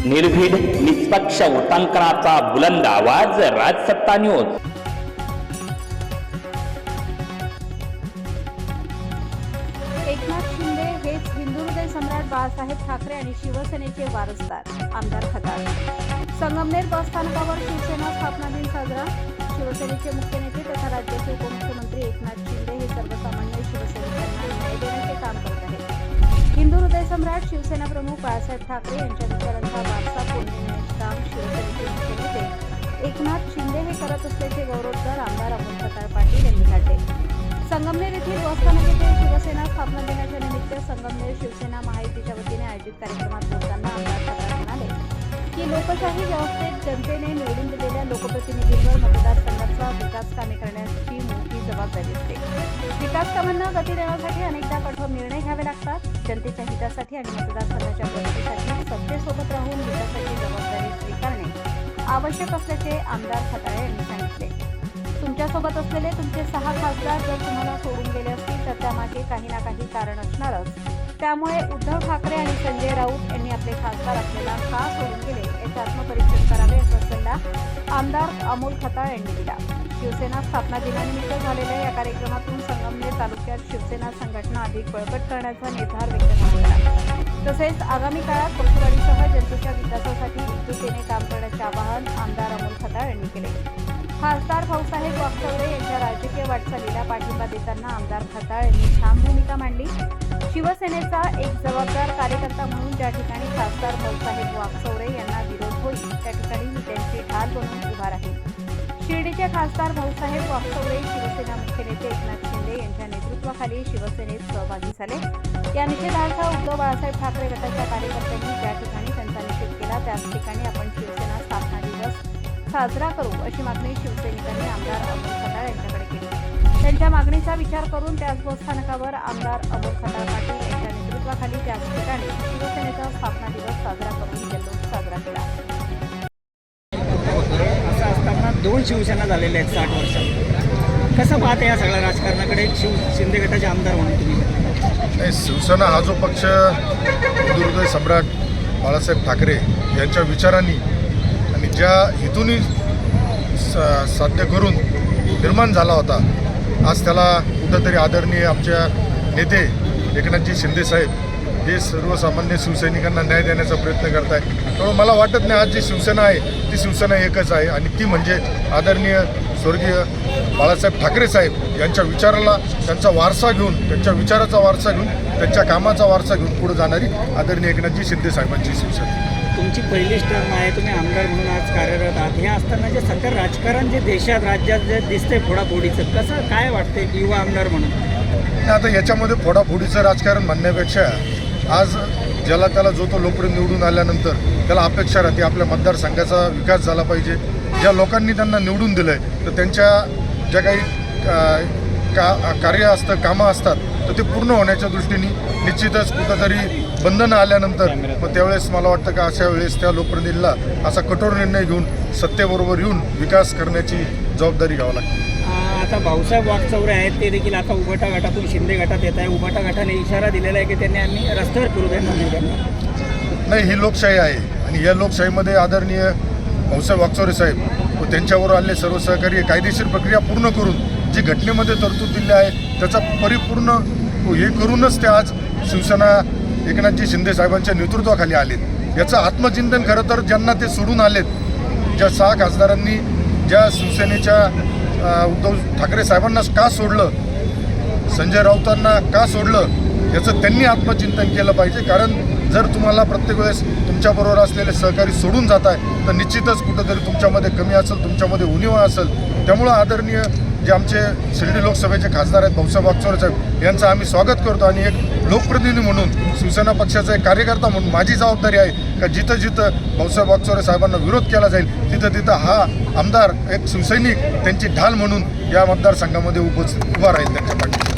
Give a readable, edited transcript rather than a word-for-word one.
निर्भीड निष्पक्ष वृत्तांकनाचा बुलंद आवाज राजसत्ता न्यूज। एकनाथ शिंदे हेच हिंदू हृदय सम्राट बाळासाहेब ठाकरे आणि शिवसेनेचे वारसदार आमदार खताळ। संगमनेर बस स्थानकावर शिवसेना स्थापना दिन साजरा। शिवसेनेचे मुख्य नेते तथा राज्याचे उपमुख्यमंत्री एकनाथ शिंदे हे सर्वसामान्य शिवसैनिकांना न्याय देण्याचे काम करत आहेत। हिंदू हृदय सम्राट शिवसेना प्रमुख बाळासाहेब ठाकरे यांच्या विचारांचा वारसा पुढे नेण्याचे काम शिवसेनेचे मुख्य नेते एकनाथ शिंदे हे करत असल्याचे गौरवोद्गार आमदार अमोल खताळ पाटील यांनी काढले। संगमनेर येथील बसस्थानक येथे शिवसेना स्थापना दिनाच्या निमित्त संगमनेर शिवसेना महायुतीच्या वतीने आयोजित कार्यक्रमात बोलताना आमदार खताळ म्हणाले की लोकशाही व्यवस्थेत जनतेने निवडून दिलेल्या लोकप्रतिनिधींवर मतदारसंघाचा विकास कामे करण्याची मोठी जबाबदारी असते। विकास कामांना गती देण्यासाठी अनेकदा कठोर निर्णय घ्यावे लागतात। जनतेच्या हितासाठी आणि मतदारसंघाच्या प्रगतीसाठी सत्तेसोबत राहून विकासाची जबाबदारी स्वीकारणे आवश्यक असल्याचे आमदार खताळ यांनी सांगितले। तुमच्यासोबत असलेले तुमचे 6 खासदार जर तुम्हाला सोडून गेले असतील तर त्यामागे काही ना काही कारण असणारच। त्यामुळे उद्धव ठाकरे आणि संजय राऊत यांनी आपले खासदार आपल्याला का सोडून गेले याचे आत्मपरीक्षण करावे असा सल्ला आमदार अमोल खताळ यांनी दिला। शिवसेना स्थापना दिनानिमित्त झालेल्या या कार्यक्रमातून संगमनेर तालुक्यात शिवसेना संघटना अधिक बळकट करण्याचा निर्धार व्यक्त करण्यात आला। तसेच आगामी काळात पक्षवाढीसह जनतेच्या विकासासाठी एकजुटीने काम करण्याचे आवाहन आमदार अमोल खताळ यांनी केले। खासदार भाऊसाहेब वागचौरे यांच्या राजकीय वाटचालीला पाठिंबा देताना आमदार खताळ यांनी ठाम भूमिका मांडली। शिवसेनेचा एक जबाबदार कार्यकर्ता म्हणून ज्या ठिकाणी खासदार भाऊसाहेब वागचौरे यांना विरोध होईल त्या ठिकाणी मी त्यांची ढाल बनून उभा राहील। शिर्डीचे खासदार भाऊसाहेब वागचौरे शिवसेना मुख्य नेते एकनाथ शिंदे यांच्या नेतृत्वाखाली शिवसेनेत सहभागी झाले। या निषेधार्थ उद्धव बाळासाहेब ठाकरे गटाच्या कार्यकर्त्यांनी ज्या ठिकाणी त्यांचा निषेध केला त्याच ठिकाणी आपण शिवसेना स्थापना दिवस साजरा करू अशी मागणी शिवसैनिकांनी आमदार अमोल खताळ यांच्याकडे केली। त्यांच्या मागणीचा विचार करून त्याच बसस्थानकावर आमदार अमोल खताळ पाटील यांच्या नेतृत्वाखाली त्याच ठिकाणी शिवसेनेचा स्थापना दिवस साजरा करून जल्लोष साजरा केला। असं असताना 2 शिवसेना झालेल्या आहेत 60 वर्षात। कसं पाहते या सगळ्या राजकारणाकडे शिंदे गटाचे आमदार म्हणून तुम्ही? शिवसेना हा जो पक्ष हिंदू हृदय सम्राट बाळासाहेब ठाकरे यांच्या विचारांनी आणि ज्या हेतूनी साध्य करून निर्माण झाला होता, आज त्याला कुठंतरी आदरणीय आमच्या नेते एकनाथजी शिंदे साहेब हे सर्वसामान्य शिवसैनिकांना न्याय देण्याचा प्रयत्न करत आहे। त्यामुळे मला वाटत नाही आज जी शिवसेना आहे ती शिवसेना एकच आहे आणि ती म्हणजे आदरणीय स्वर्गीय बाळासाहेब ठाकरे साहेब यांच्या विचाराला त्यांचा वारसा घेऊन, त्यांच्या विचाराचा वारसा घेऊन, त्यांच्या कामाचा वारसा घेऊन पुढे जाणारी आदरणीय एकनाथजी शिंदे साहेबांची शिवसेना। तुमची पहिलीच टर्म आहे, तुम्ही आमदार म्हणून आज कार्यरत आहात। हे असताना जे सध्या राजकारण जे देशात राज्यात जे दिसतंय फोडाफोडीचं, कसं काय वाटतंय की युवा आमदार म्हणून? आता याच्यामध्ये फोडाफोडीचं राजकारण म्हणण्यापेक्षा आज ज्याला त्याला जो तो लोकप्रिय निवडून आल्यानंतर त्याला अपेक्षा राहते आपल्या मतदारसंघाचा विकास झाला पाहिजे। ज्या लोकांनी त्यांना निवडून दिलं आहे तर त्यांच्या ज्या काही कार्य असतं, कामं असतात तर ते पूर्ण होण्याच्या दृष्टीने निश्चितच कुठंतरी बंधनं आल्यानंतर मग त्यावेळेस मला वाटतं का अशा वेळेस त्या लोकप्रतिनिधीला असा कठोर निर्णय घेऊन सत्तेबरोबर येऊन विकास करण्याची जबाबदारी घ्यावी लागते। आता भाऊसाहेब वागचौरे आहेत ते देखील आता उभाटा गटातून शिंदे गटात येत आहे। उभाटा गटाने इशारा दिलेला आहे की त्यांनी आम्ही रस्त्यावर फिरू देणार नाही। ही लोकशाही आहे आणि या लोकशाहीमध्ये आदरणीय भाऊसाहेब वागचौरे साहेब व त्यांच्यावर आलेले सर्व सहकारी कायदेशीर प्रक्रिया पूर्ण करून जी घटनेमध्ये तरतूद दिली आहे त्याचा परिपूर्ण हे करूनच ते आज शिवसेना एकनाथजी शिंदे साहेबांच्या नेतृत्वाखाली आलेत। याचं आत्मचिंतन खरं तर ज्यांना ते सोडून आलेत, ज्या 6 खासदारांनी ज्या शिवसेनेच्या उद्धव ठाकरे साहेबांना का सोडलं, संजय राऊतांना का सोडलं याचं त्यांनी आत्मचिंतन केलं पाहिजे। कारण जर तुम्हाला प्रत्येक वेळेस तुमच्याबरोबर असलेले सहकारी सोडून जात आहे तर निश्चितच कुठंतरी तुमच्यामध्ये कमी असेल, तुमच्यामध्ये उणीवा असेल। त्यामुळं आदरणीय जे आमचे शिर्डी लोकसभेचे खासदार आहेत भाऊसाहेब वागचौरे साहेब यांचं आम्ही स्वागत करतो आणि एक लोकप्रतिनिधी म्हणून शिवसेना पक्षाचा एक कार्यकर्ता म्हणून माझी जबाबदारी आहे का जिथं जिथं भाऊसाहेब वागचौरे साहेबांना विरोध केला जाईल तिथं तिथं हा आमदार एक शिवसैनिक त्यांची ढाल म्हणून या मतदारसंघामध्ये उभा राहील त्यांच्या पाठीशी।